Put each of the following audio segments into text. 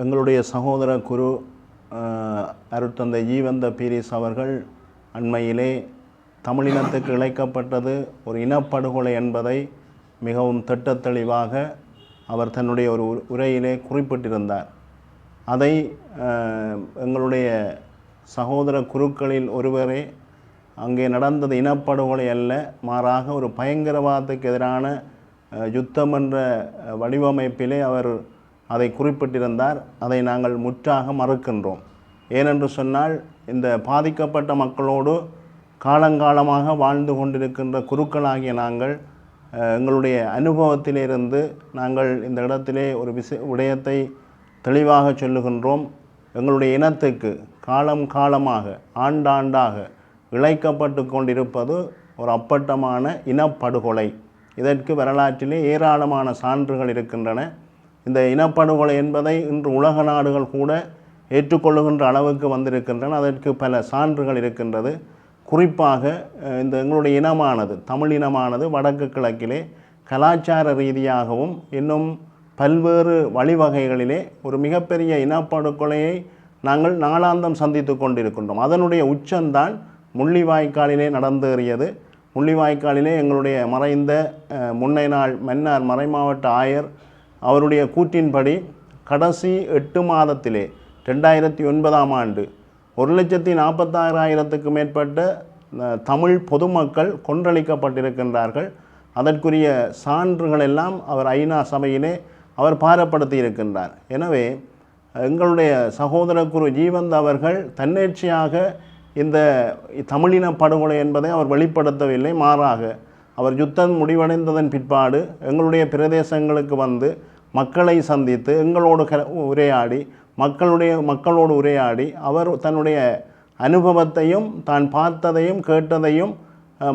எங்களுடைய சகோதர குரு அருட்தந்தை ஜீவந்த பீரிஸ் அவர்கள் அண்மையிலே தமிழினத்துக்கு இழைக்கப்பட்டது ஒரு இனப்படுகொலை என்பதை மிகவும் திட்டத்தெளிவாக அவர் தன்னுடைய ஒரு உரையிலே குறிப்பிட்டிருந்தார். அதை எங்களுடைய சகோதர குருக்களில் ஒருவரே அங்கே நடந்தது இனப்படுகொலை அல்ல, மாறாக ஒரு பயங்கரவாதத்துக்கு எதிரான யுத்தம் என்ற வடிவமைப்பிலே அவர் அதை குறிப்பிட்டிருந்தார். அதை நாங்கள் முற்றாக மறுக்கின்றோம். ஏனென்று சொன்னால், இந்த பாதிக்கப்பட்ட மக்களோடு காலங்காலமாக வாழ்ந்து கொண்டிருக்கின்ற குருக்களாகிய நாங்கள் எங்களுடைய அனுபவத்திலிருந்து நாங்கள் இந்த இடத்திலே ஒரு விடயத்தை தெளிவாக சொல்லுகின்றோம். எங்களுடைய இனத்துக்கு காலம் காலமாக ஆண்டாண்டாக இழைக்கப்பட்டு கொண்டிருப்பது ஒரு அப்பட்டமான இனப்படுகொலை. இதற்கு வரலாற்றிலே ஏராளமான சான்றுகள் இருக்கின்றன. இந்த இனப்படுகொலை என்பதை இன்று உலக நாடுகள் கூட ஏற்றுக்கொள்ளுகின்ற அளவுக்கு வந்திருக்கின்றன. அதற்கு பல சான்றுகள் இருக்கின்றது. குறிப்பாக இந்த எங்களுடைய இனமானது, தமிழ் இனமானது வடக்கு கிழக்கிலே கலாச்சார ரீதியாகவும் இன்னும் பல்வேறு வழிவகைகளிலே ஒரு மிகப்பெரிய இனப்படுகொலையை நாங்கள் நாளாந்தம் சந்தித்து கொண்டிருக்கின்றோம். அதனுடைய உச்சம்தான் முள்ளிவாய்க்காலிலே நடந்தேறியது. முள்ளிவாய்க்காலிலே எங்களுடைய மறைந்த முன்னை நாள் மன்னார் மறைமாவட்ட ஆயர் அவருடைய கூற்றின்படி கடைசி 8 மாதத்திலே 2009ஆம் ஆண்டு 1,46,000க்கு மேற்பட்ட தமிழ் பொதுமக்கள் கொன்றளிக்கப்பட்டிருக்கின்றார்கள். அதற்குரிய சான்றுகள் எல்லாம் அவர் ஐநா சபையிலே அவர் பாரப்படுத்தி இருக்கின்றார். எனவே எங்களுடைய சகோதர குரு ஜீவந்த் அவர்கள் தன்னேர்ச்சியாக இந்த தமிழின படுகொலை என்பதை அவர் வெளிப்படுத்தவில்லை. மாறாக அவர் யுத்தம் முடிவடைந்ததன் பிற்பாடு எங்களுடைய பிரதேசங்களுக்கு வந்து மக்களை சந்தித்து எங்களோடு உரையாடி மக்களோடு உரையாடி அவர் தன்னுடைய அனுபவத்தையும் தான் பார்த்ததையும் கேட்டதையும்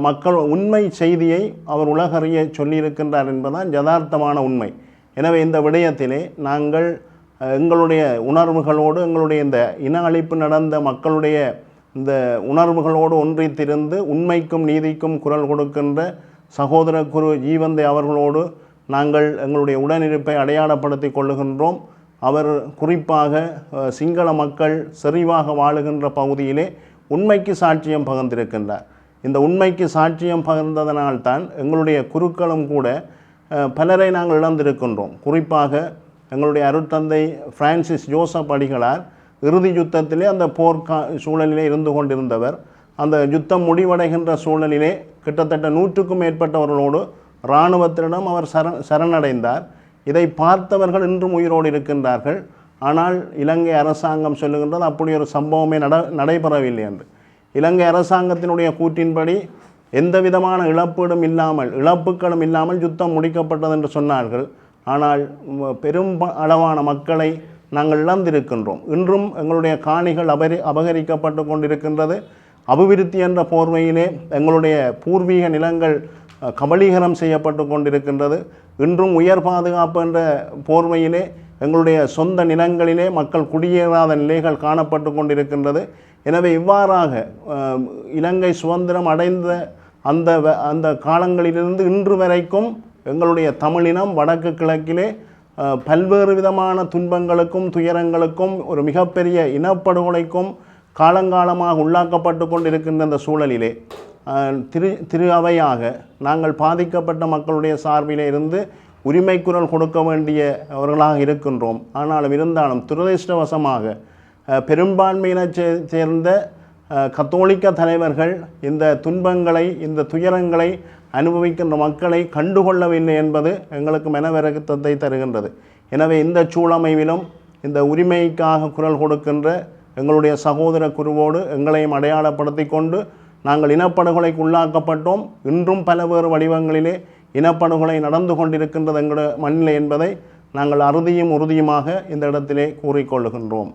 மக்கள் உண்மை செய்தியை அவர் உலகறிய சொல்லியிருக்கின்றார் என்பதுதான் யதார்த்தமான உண்மை. எனவே இந்த விடயத்திலே நாங்கள் எங்களுடைய உணர்வுகளோடு எங்களுடைய இந்த இன அழிப்பு நடந்த மக்களுடைய இந்த உணர்வுகளோடு ஒன்றித்திருந்து உண்மைக்கும் நீதிக்கும் குரல் கொடுக்கின்ற சகோதர குரு ஜீவந்தை அவர்களோடு நாங்கள் எங்களுடைய உடனிருப்பை அடையாளப்படுத்தி கொள்ளுகின்றோம். அவர் குறிப்பாக சிங்கள மக்கள் செறிவாக வாழுகின்ற பகுதியிலே உண்மைக்கு சாட்சியம் பகிர்ந்திருக்கின்றார். இந்த உண்மைக்கு சாட்சியம் பகிர்ந்ததனால்தான் எங்களுடைய குருக்களும் கூட பலரை நாங்கள் இழந்திருக்கின்றோம். குறிப்பாக எங்களுடைய அருட்தந்தை பிரான்சிஸ் ஜோசப் அடிகளார் இறுதி யுத்தத்திலே அந்த சூழலிலே இருந்து கொண்டிருந்தவர். அந்த யுத்தம் முடிவடைகின்ற சூழலிலே கிட்டத்தட்ட 100க்கும் மேற்பட்டவர்களோடு இராணுவத்திடம் அவர் சரணடைந்தார். இதை பார்த்தவர்கள் இன்றும் உயிரோடு இருக்கின்றார்கள். ஆனால் இலங்கை அரசாங்கம் சொல்லுகின்றது அப்படி ஒரு சம்பவமே நடைபெறவில்லை என்று. இலங்கை அரசாங்கத்தினுடைய கூற்றின்படி எந்த விதமான இழப்புகளும் இல்லாமல் யுத்தம் முடிக்கப்பட்டது என்று சொன்னார்கள். ஆனால் பெரும் அளவான மக்களை நாங்கள் இழந்திருக்கின்றோம். இன்றும் எங்களுடைய காணிகள் அபகரிக்கப்பட்டு கொண்டிருக்கின்றது. அபிவிருத்தி என்ற போர்வையிலே எங்களுடைய பூர்வீக நிலங்கள் கபலீகரம் செய்யப்பட்டு கொண்டிருக்கின்றது. இன்றும் உயர் பாதுகாப்பு என்ற போர்வையிலே எங்களுடைய சொந்த நிலங்களிலே மக்கள் குடியேறாத நிலைகள் காணப்பட்டு கொண்டிருக்கின்றது. எனவே இவ்வாறாக இலங்கை சுதந்திரம் அடைந்த அந்த காலங்களிலிருந்து இன்று வரைக்கும் எங்களுடைய தமிழினம் வடக்கு கிழக்கிலே பல்வேறு விதமான துன்பங்களுக்கும் துயரங்களுக்கும் ஒரு மிகப்பெரிய இனப்படுகொலைக்கும் காலங்காலமாக உள்ளாக்கப்பட்டு கொண்டிருக்கின்ற அந்த சூழலிலே திரு அவையாக நாங்கள் பாதிக்கப்பட்ட மக்களுடைய சார்பிலே இருந்து உரிமை குரல் கொடுக்க வேண்டியவர்களாக இருக்கின்றோம். இருந்தாலும் துரதிர்ஷ்டவசமாக பெரும்பான்மையினை சேர்ந்த கத்தோலிக்க தலைவர்கள் இந்த துன்பங்களை இந்த துயரங்களை அனுபவிக்கின்ற மக்களை கண்டுகொள்ளவில்லை என்பது எங்களுக்கு மனவருத்தத்தை தருகின்றது. எனவே இந்த சூழமைவிலும் இந்த உரிமைக்காக குரல் கொடுக்கின்ற எங்களுடைய சகோதர குருவோடு எங்களையும் அடையாளப்படுத்தி கொண்டு நாங்கள் இனப்படுகொலைக்கு உள்ளாக்கப்பட்டோம். இன்றும் பல்வேறு வடிவங்களிலே இனப்படுகொலை நடந்து கொண்டிருக்கின்றது எங்களுடைய மண்ணிலே என்பதை நாங்கள் அறுதியும் உறுதியுமாக இந்த இடத்திலே கூறிக்கொள்ளுகின்றோம்.